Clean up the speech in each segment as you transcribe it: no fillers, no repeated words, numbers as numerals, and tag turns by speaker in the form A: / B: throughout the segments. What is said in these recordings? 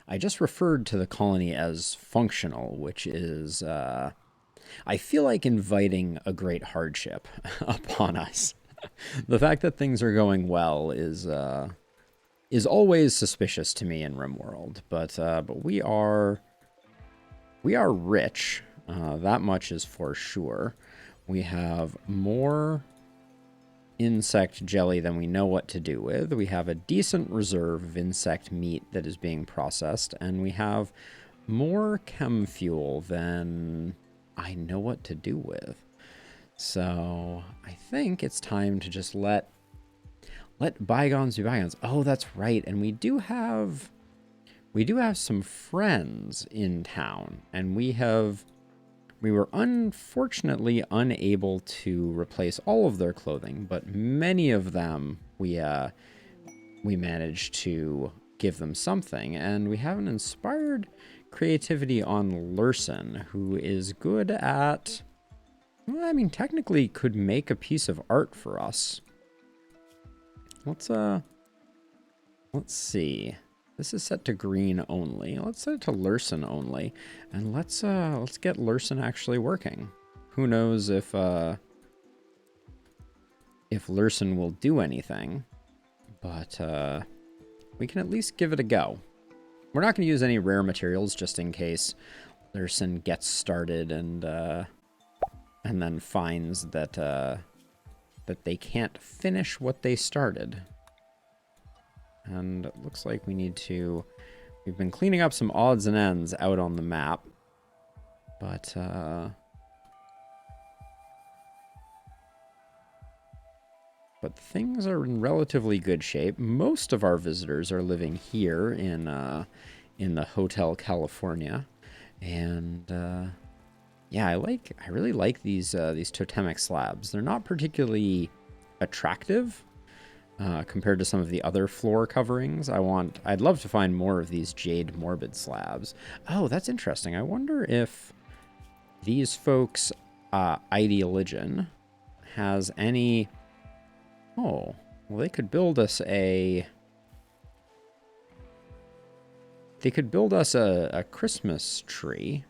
A: I just referred to the colony as functional, which is, I feel like inviting a great hardship upon us. The fact that things are going well is always suspicious to me in RimWorld, but we are rich. That much is for sure. We have more insect jelly than we know what to do with. We have a decent reserve of insect meat that is being processed, and we have more chem fuel than I know what to do with. So I think it's time to just let bygones be bygones. Oh, that's right. And we do have some friends in town, and we were unfortunately unable to replace all of their clothing, but many of them we managed to give them something, and we have an inspired creativity on Lurson, who is good at, well, I mean, technically could make a piece of art for us. Let's see. This is set to green only. Let's set it to Lurson only, and let's get Lurson actually working. Who knows if Lurson will do anything, but we can at least give it a go. We're not going to use any rare materials just in case Lurson gets started and then finds that that they can't finish what they started. And it looks like we've been cleaning up some odds and ends out on the map. But things are in relatively good shape. Most of our visitors are living here in the Hotel California. And yeah, I really like these totemic slabs. They're not particularly attractive compared to some of the other floor coverings. I'd love to find more of these Jade Morbid slabs. Oh, that's interesting. I wonder if these folks, Ideologian, has any... Oh, well, they could build us a Christmas tree.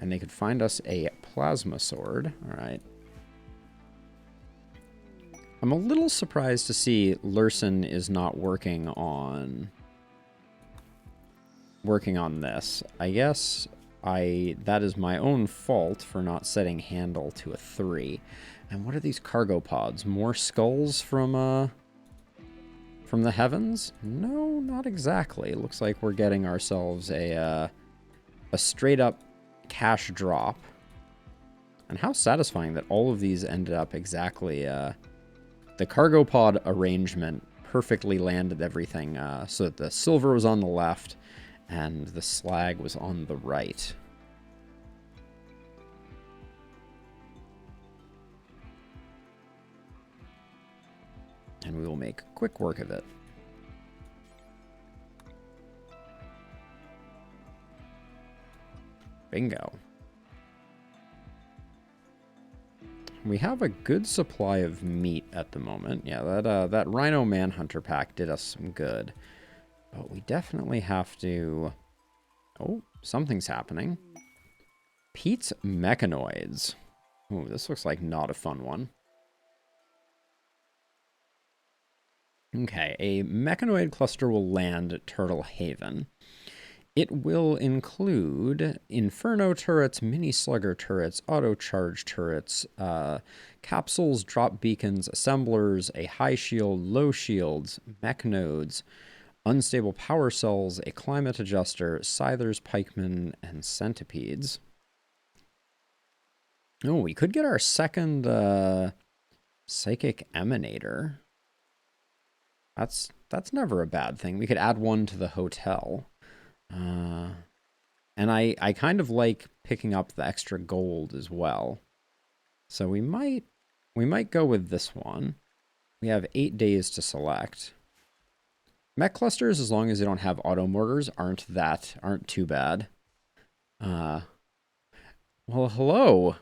A: And they could find us a plasma sword. All right. I'm a little surprised to see Lurson is not working on this. I guess that is my own fault for not setting handle to a 3. And what are these cargo pods? More skulls from the heavens? No, not exactly. It looks like we're getting ourselves a straight up cash drop. And how satisfying that all of these ended up exactly the cargo pod arrangement perfectly landed everything so that the silver was on the left and the slag was on the right. And we will make quick work of it. Bingo. We have a good supply of meat at the moment. Yeah, that Rhino Manhunter pack did us some good. But we definitely have to... Oh, something's happening. Pete's Mechanoids. Ooh, this looks like not a fun one. Okay, a mechanoid cluster will land at Turtle Haven. It will include Inferno turrets, mini slugger turrets, auto charge turrets, capsules, drop beacons, assemblers, a high shield, low shields, mech nodes, unstable power cells, a climate adjuster, scythers, pikemen, and centipedes. Oh, we could get our second psychic emanator. That's never a bad thing. We could add one to the hotel. And I kind of like picking up the extra gold as well. So we might go with this one. We have 8 days to select. Mech clusters, as long as they don't have auto mortars, aren't too bad. Well, hello,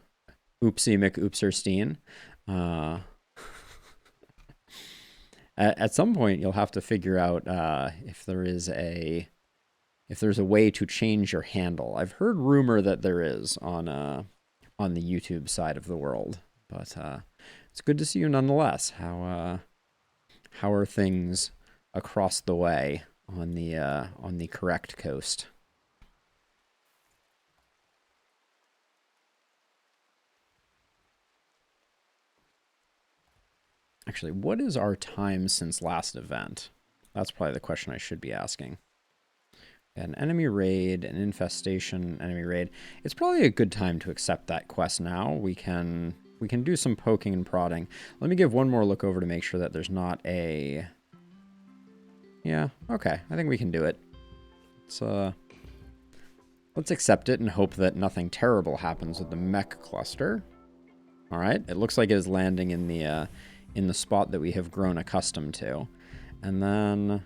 A: Oopsie McOopserstein. At some point, you'll have to figure out if there's a way to change your handle. I've heard rumor that there is on the YouTube side of the world, but it's good to see you nonetheless. How are things across the way on the correct coast? Actually, what is our time since last event? That's probably the question I should be asking. An enemy raid, an infestation, enemy raid. It's probably a good time to accept that quest now. We can do some poking and prodding. Let me give one more look over to make sure that there's not a... Yeah, okay. I think we can do it. Let's accept it and hope that nothing terrible happens with the mech cluster. All right, it looks like it is landing in the spot that we have grown accustomed to. And then,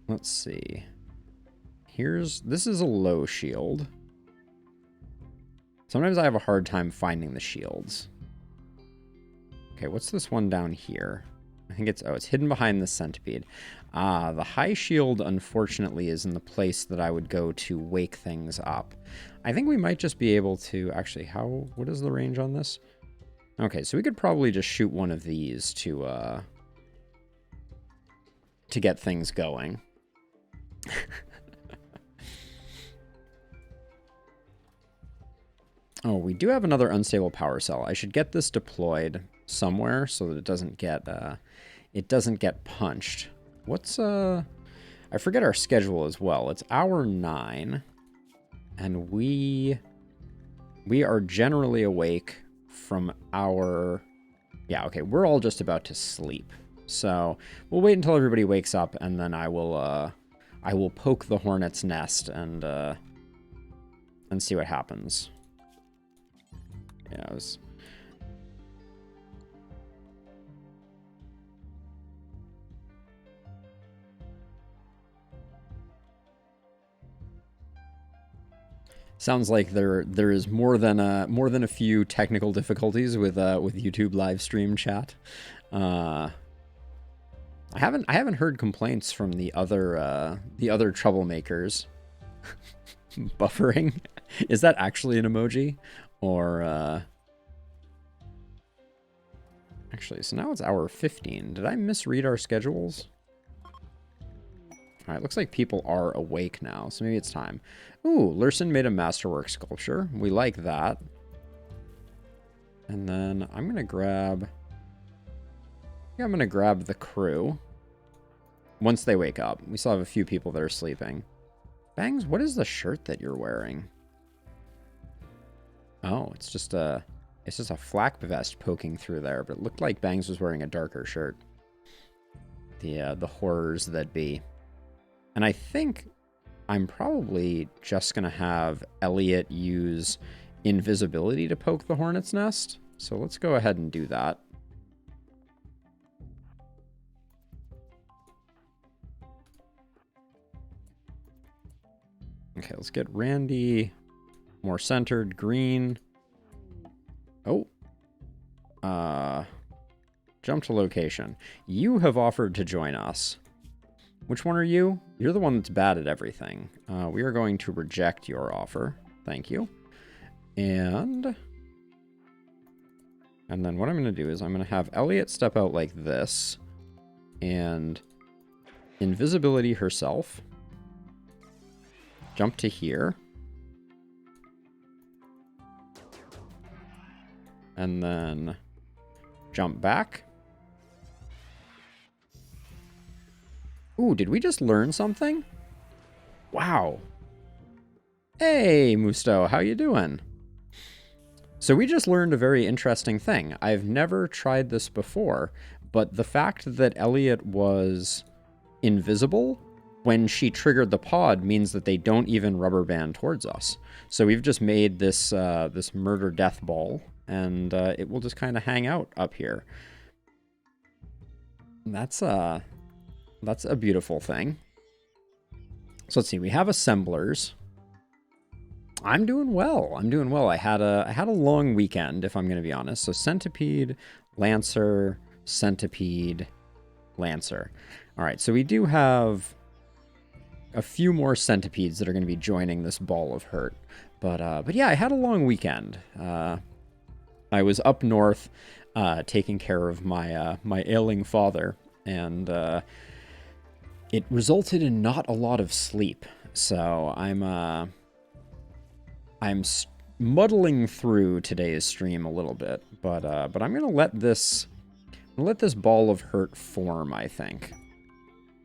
A: let's see. This is a low shield. Sometimes I have a hard time finding the shields. Okay, what's this one down here? I think it's hidden behind the centipede. Ah, the high shield, unfortunately, is in the place that I would go to wake things up. I think we might just be able to, actually, what is the range on this? Okay, so we could probably just shoot one of these to get things going. Oh, we do have another unstable power cell. I should get this deployed somewhere so that it doesn't get punched. What's I forget our schedule as well. It's hour 9, and we are generally awake from our... Yeah, okay, we're all just about to sleep. So we'll wait until everybody wakes up, and then I will poke the hornet's nest and see what happens. Yeah, it was... Sounds like there is more than a few technical difficulties with YouTube live stream chat. I haven't heard complaints from the other troublemakers. Buffering? Is that actually an emoji? Or actually, so now it's hour 15. Did I misread our schedules? All right, looks like people are awake now, so maybe it's time. Ooh, Lurson made a masterwork sculpture. We like that. And then I'm gonna grab the crew once they wake up. We still have a few people that are sleeping. Bangs, what is the shirt that you're wearing? Oh, it's just a flak vest poking through there, but it looked like Bangs was wearing a darker shirt. The horrors that be. And I think I'm probably just going to have Elliot use invisibility to poke the hornet's nest. So let's go ahead and do that. Okay, let's get Randy more centered, green. Oh. Jump to location. You have offered to join us. Which one are you? You're the one that's bad at everything. We are going to reject your offer. Thank you. And then what I'm going to do is I'm going to have Elliot step out like this. And invisibility herself. Jump to here. And then jump back. Ooh, did we just learn something? Wow. Hey, Musto, how you doing? So we just learned a very interesting thing. I've never tried this before, but the fact that Elliot was invisible when she triggered the pod means that they don't even rubber band towards us. So we've just made this this murder death ball, and it will just kind of hang out up here. That's a beautiful thing. So let's see. We have assemblers. I'm doing well. I had a long weekend, if I'm going to be honest. So centipede, lancer, centipede, Lancer. All right, so we do have a few more centipedes that are going to be joining this ball of hurt. But yeah, I had a long weekend. I was up north taking care of my my ailing father, and it resulted in not a lot of sleep. So I'm muddling through today's stream a little bit, but I'm gonna let this ball of hurt form, I think.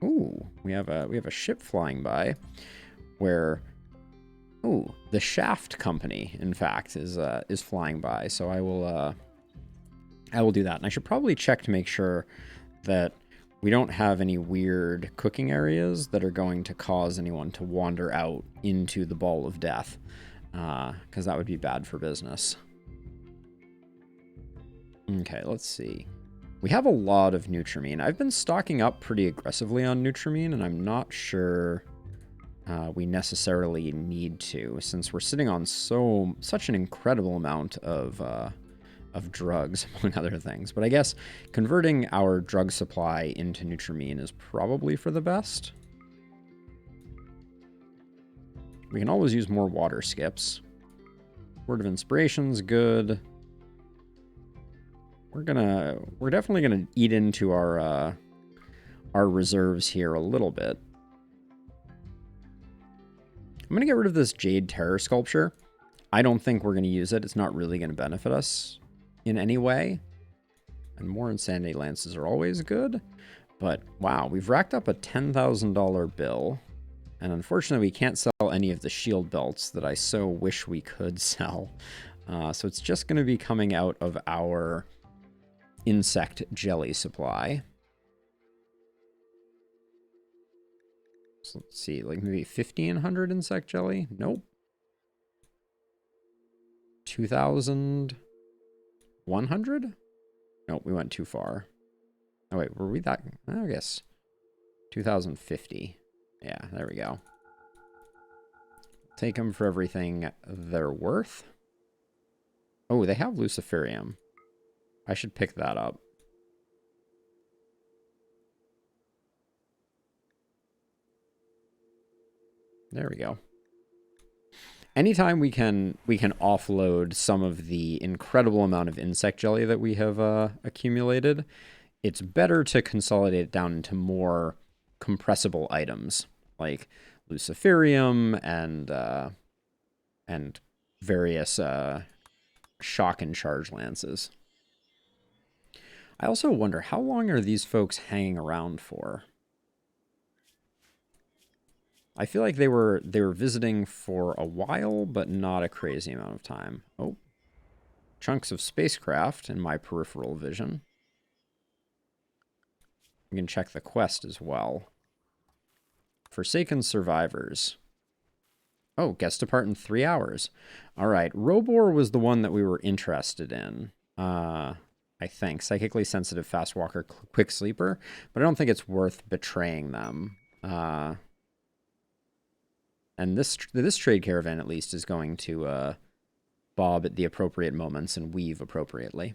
A: Ooh, we have a ship flying by, where the Shaft Company, in fact, is flying by. So I will do that, and I should probably check to make sure that we don't have any weird cooking areas that are going to cause anyone to wander out into the ball of death, because that would be bad for business. Okay, let's see. We have a lot of Nutrimine. I've been stocking up pretty aggressively on Nutrimine, and I'm not sure we necessarily need to, since we're sitting on such an incredible amount of drugs, among other things. But I guess converting our drug supply into Nutrimine is probably for the best. We can always use more water skips. Word of Inspiration's good. We're definitely gonna eat into our reserves here a little bit. I'm gonna get rid of this Jade Terror sculpture. I don't think we're gonna use it. It's not really gonna benefit us in any way. And more Insanity Lances are always good. But wow, we've racked up a $10,000 bill. And unfortunately, we can't sell any of the shield belts that I so wish we could sell. So it's just gonna be coming out of our insect jelly supply. So let's see, like maybe 1,500 insect jelly? Nope. 2,100? Nope, we went too far. Oh wait, were we that? I guess 2,050. Yeah, there we go. Take them for everything they're worth. Oh, they have Luciferium. I should pick that up. There we go. Anytime we can offload some of the incredible amount of insect jelly that we have accumulated, it's better to consolidate it down into more compressible items like Luciferium and various shock and charge lances. I also wonder, how long are these folks hanging around for? I feel like they were visiting for a while, but not a crazy amount of time. Oh, chunks of spacecraft in my peripheral vision. We can check the quest as well. Forsaken Survivors. Oh, guest depart in 3 hours. All right, Robor was the one that we were interested in. I think. Psychically sensitive, fast walker, quick sleeper. But I don't think it's worth betraying them. And this trade caravan, at least, is going to bob at the appropriate moments and weave appropriately.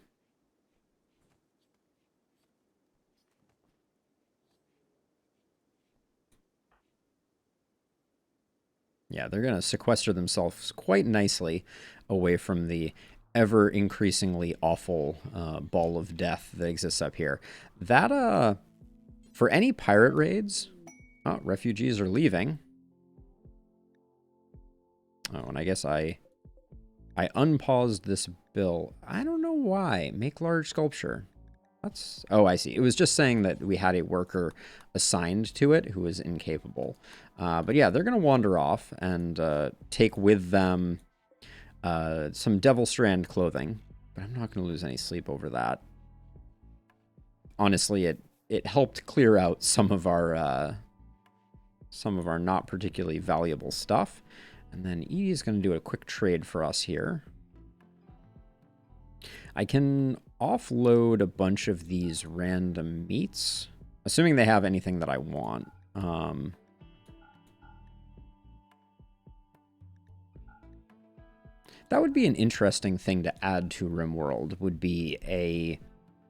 A: Yeah, they're going to sequester themselves quite nicely away from the ever increasingly awful ball of death that exists up here. That, for any pirate raids... Oh, refugees are leaving. Oh, and I guess I unpaused this bill. I don't know why. Make large sculpture. That's... Oh, I see. It was just saying that we had a worker assigned to it who was incapable. But yeah, they're going to wander off and take with them some Devil Strand clothing. But I'm not going to lose any sleep over that. Honestly, it helped clear out some of our not particularly valuable stuff. And then Edie is going to do a quick trade for us here. I can offload a bunch of these random meats, assuming they have anything that I want. That would be an interesting thing to add to RimWorld, would be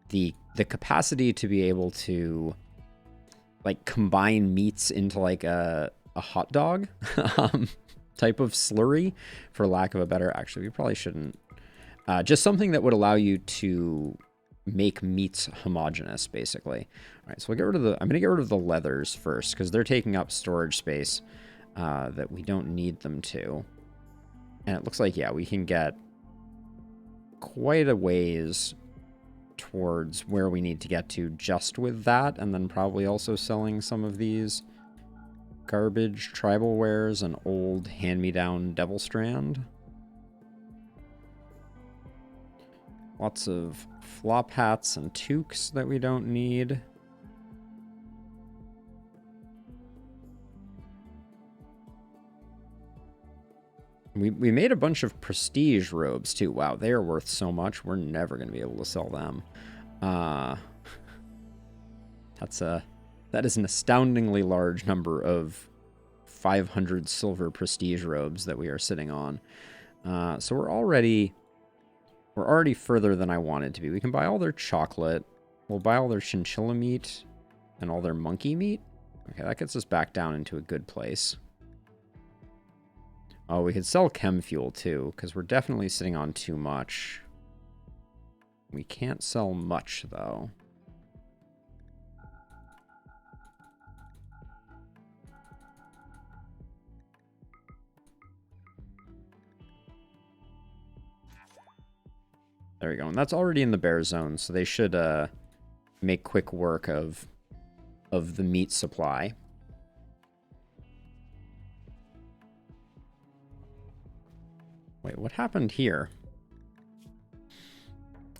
A: the capacity to be able to like combine meats into like a hot dog type of slurry, for lack of a better. Actually, we probably shouldn't. Just something that would allow you to make meats homogeneous, basically. All right, so we'll get rid of the. I'm gonna get rid of the leathers first because they're taking up storage space that we don't need them to. And it looks like, yeah, we can get quite a ways towards where we need to get to just with that, and then probably also selling some of these garbage tribal wares and old hand-me-down devil strand. Lots of flop hats and toques that we don't need. We made a bunch of prestige robes, too. Wow, they are worth so much. We're never going to be able to sell them. That is an astoundingly large number of 500 silver prestige robes that we are sitting on. So we're already further than I wanted to be. We can buy all their chocolate. We'll buy all their chinchilla meat and all their monkey meat. Okay, that gets us back down into a good place. Oh, we could sell chem fuel too, because we're definitely sitting on too much. We can't sell much, though. There we go. And that's already in the bear zone, so they should make quick work of the meat supply. Wait, what happened here?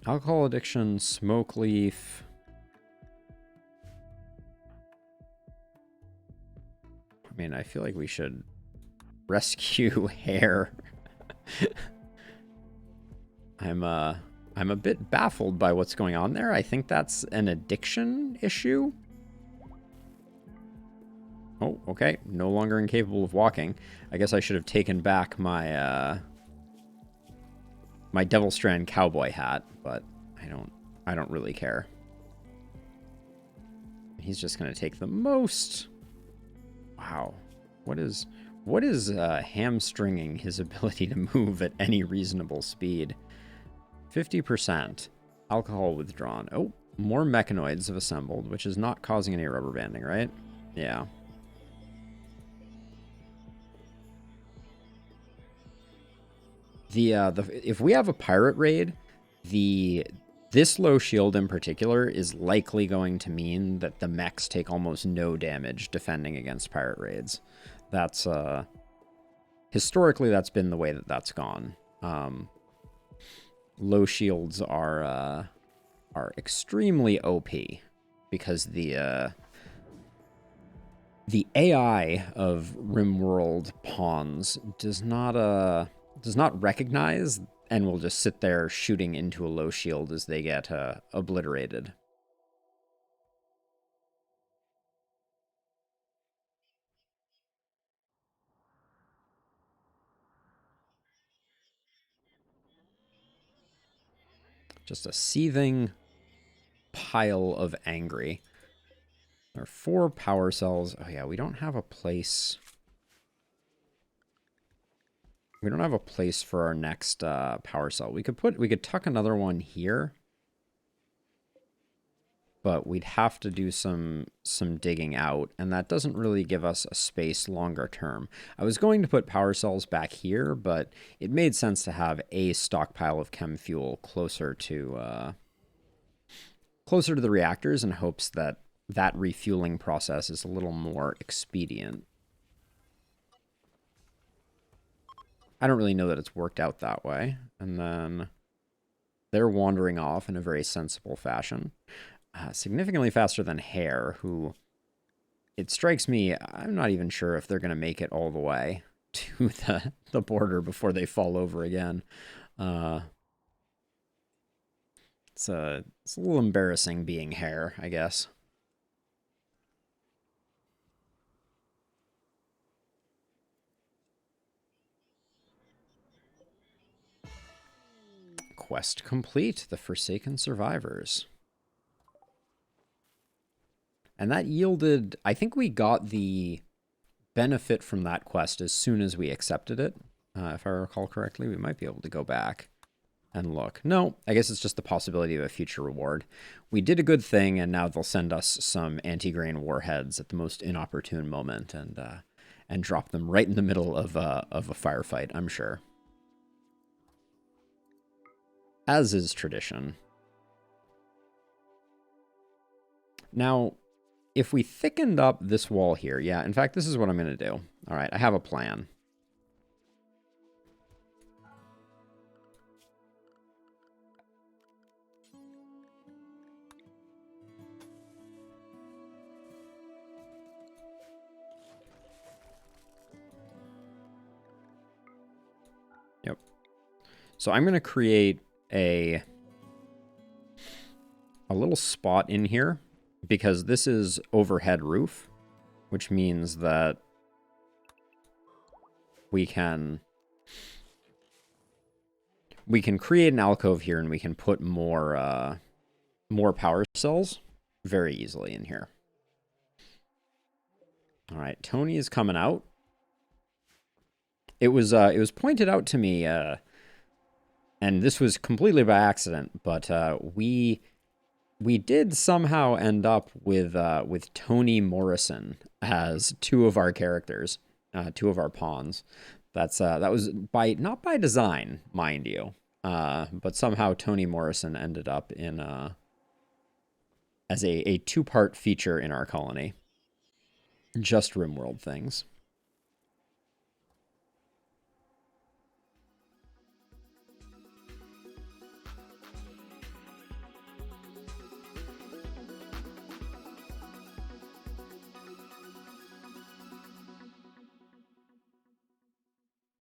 A: Alcohol addiction, smoke leaf. I mean, I feel like we should rescue hair. I'm a bit baffled by what's going on there. I think that's an addiction issue. Oh, okay. No longer incapable of walking. I guess I should have taken back my my Devil Strand cowboy hat, but I don't really care. He's just gonna take the most. Wow. What is hamstringing his ability to move at any reasonable speed? 50%. Alcohol withdrawn. Oh, more mechanoids have assembled, which is not causing any rubber banding, right? Yeah. If we have a pirate raid, this low shield in particular is likely going to mean that the mechs take almost no damage defending against pirate raids. That's historically that's been the way that that's gone. Low shields are extremely OP because the AI of RimWorld pawns does not recognize and will just sit there shooting into a low shield as they get obliterated. Just a seething pile of angry. There are 4 power cells. Oh yeah, we don't have a place. We don't have a place for our next power cell. We could tuck another one here, but we'd have to do some digging out, and that doesn't really give us a space longer term. I was going to put power cells back here, but it made sense to have a stockpile of chem fuel closer to the reactors in hopes that that refueling process is a little more expedient. I don't really know that it's worked out that way. And then they're wandering off in a very sensible fashion. Significantly faster than Hare, who, it strikes me, I'm not even sure if they're going to make it all the way to the border before they fall over again. It's a little embarrassing being Hare, I guess. Quest complete, the Forsaken Survivors. And that yielded, I think we got the benefit from that quest as soon as we accepted it. If I recall correctly, we might be able to go back and look. No, I guess it's just the possibility of a future reward. We did a good thing, and now they'll send us some anti-grain warheads at the most inopportune moment and drop them right in the middle of a firefight, I'm sure. As is tradition. Now, if we thickened up this wall here, yeah, in fact, this is what I'm going to do. All right, I have a plan. Yep. So I'm going to create a little spot in here because this is overhead roof, which means that we can create an alcove here and we can put more power cells very easily in here. All right, Tony is coming out. It was pointed out to me, and this was completely by accident, but we did somehow end up with Toni Morrison as two of our characters, two of our pawns. That was not by design, mind you, but somehow Toni Morrison ended up in as a two-part feature in our colony. Just RimWorld things.